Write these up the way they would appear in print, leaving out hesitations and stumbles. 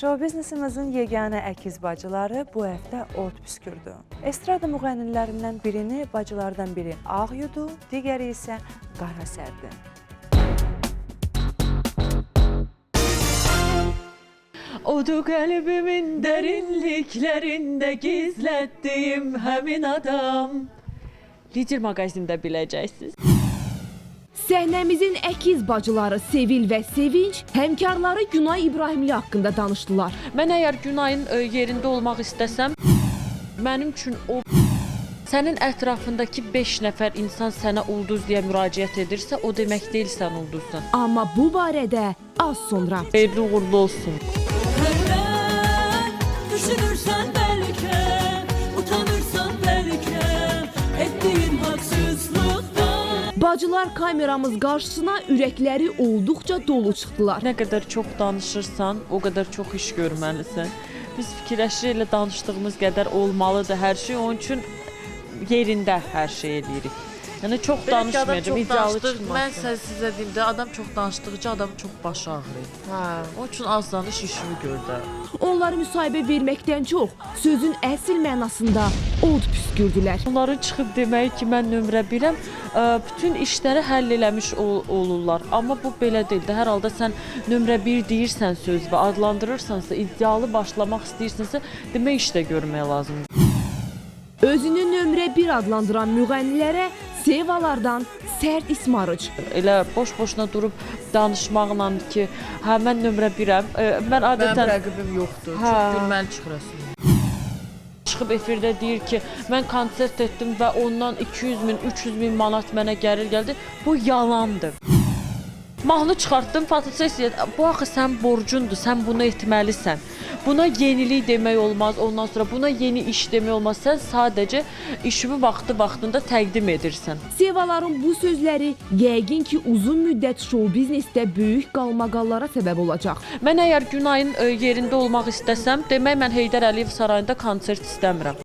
Şou biznesimizin yeganə əkiz bacıları bu həftə od püskürdü. Estrada müğənnilərindən birini bacılardan biri ağ yudu, digəri isə qara sərdi. Odu qəlbimin dərinliklərində gizlətdiyim həmin adam. Lider mağazində biləcəksiniz. Səhnəmizin əkiz bacıları Sevil və Sevinç həmkarları Günay İbrahimli haqqında danışdılar. Mən əgər Günayın yerində olmaq istəsəm, mənim üçün o sənin ətrafındakı 5 nəfər insan sənə ulduz deyə müraciət edirsə, o demək deyil sən ulduzsan. Amma bu barədə az sonra. Xeyirli uğurlu olsun. Düşünürsən bəlkə, utanırsan bəlkə, etdiyin haqsızlıqdan. Bacılar kameramız qarşısına ürəkləri olduqca dolu çıxdılar. Nə qədər çox danışırsan, o qədər çox iş görməlisən. Biz fikirləşirik, elə danışdığımız qədər olmalıdır hər şey, onun üçün yerində hər şey edirik. Yəni çox danışmayacağım, idealı çıxmasın. Mən sizə deyim də, adam çox danışdıqca adam çox başı ağrıyır. Onun üçün az danış, işimi gör də. Onlar müsahibə verməkdən çox sözün əsl mənasında od püskürdülər. Onların çıxıb deməyi ki, mən nömrə 1-əm, bütün işləri həll eləmiş olurlar. Amma bu belə deyil də, hər halda sən nömrə 1 deyirsən söz və adlandırırsansa, iddialı başlamaq istəyirsənsə, demək işdə görmək lazımdır. Özünü nömrə 1 adlandıran müğənnilərə Sevalardan sərt ismarıc. Elə boş-boşuna durub danışmaqla ki, hə mən nömrə 1-əm. Mən adətən Mənim rəqibim yoxdur. Hə. Çox gülməli çıxırasın. çıxıb efirdə deyir ki, mən konsert etdim və ondan 200 min, 300 min manat mənə gəlir gəldi. Bu yalandır. Mahnı çıxartdım, fotosessiya. Bu axı sən borcundur, sən bunu etməlisən. Buna yenilik demək olmaz, ondan sonra buna yeni iş demək olmaz. Sən sadəcə işimi vaxtında təqdim edirsən. Sevaların bu sözləri yəqin ki uzun müddət şou biznesdə böyük qalmaqallara səbəb olacaq. Mən əgər Günayın yerində olmaq istəsəm, demək mən Heydər Əliyev sarayında konsert istəmirəm.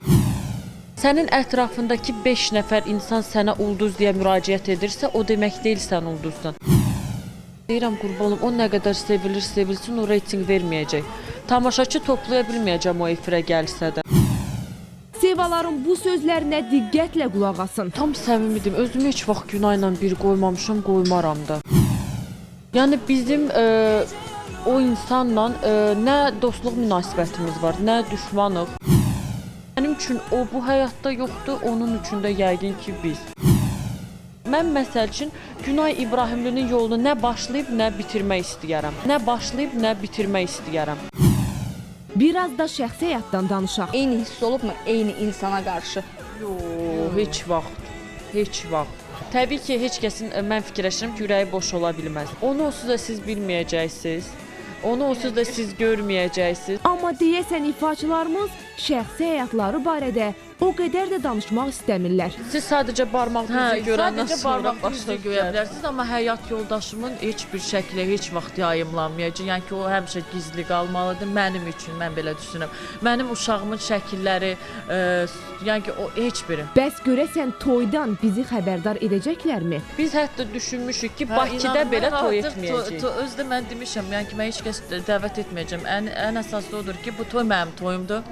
Sənin ətrafındakı 5 nəfər insan sənə ulduz deyə müraciət edirsə, o demək deyil sən ulduzsan. Deyirəm qurbanım, o nə qədər sevilsin, o reyting verməyəcək. Tamaşaçı toplaya bilməyəcəm o efirə gəlsə də. Sevaların bu sözlərinə diqqətlə qulaq asın. Tam səmimidim, özümü heç vaxt Günayla bir qoymamışam, qoymaram da. Yəni bizim o insanla nə dostluq münasibətimiz var, nə düşmanıq. Mənim üçün o bu həyatda yoxdur, onun üçün də yəqin ki biz. Mən məsəl üçün Günay İbrahimlinin yolunu nə başlayıb, nə bitirmək istəyərəm. Nə başlayıb, nə bitirmək istəyərəm. Biraz da şəxsi həyatdan danışaq. Eyni hiss olubmu eyni insana qarşı? Yox, heç vaxt. Heç vaxt. Təbii ki, heç kəsin mən fikirləşirəm ki, ürəyi boş ola bilməz. Onu onsuz da siz bilməyəcəksiniz. Onu onsuz da siz görməyəcəksiniz. Amma deyəsən ifaçılarımız şəxsi həyatları barədə o qədər də danışmaq istəmirlər. Siz sadəcə barmağınızı görəndən Sadəcə sonra barmaqlarınızı görə bilərsiniz, amma həyat yoldaşımın heç bir şəklə heç vaxt yayımlanmayacaq. Yəni ki, o həmişə gizli qalmalıdır mənim üçün, mən belə düşünürəm. Mənim uşağımın şəkilləri, yəni ki, o heç biri. Bəs görəsən toydan bizi xəbərdar edəcəklərmi? Biz hətta düşünmüşük ki, Bakıda belə toy etməyəcəyik. Özdə mən demişəm, yəni ki, mən heç kəs dəvət etməyəcəm. Ən əsası odur ki, bu toy mənim toyumdur.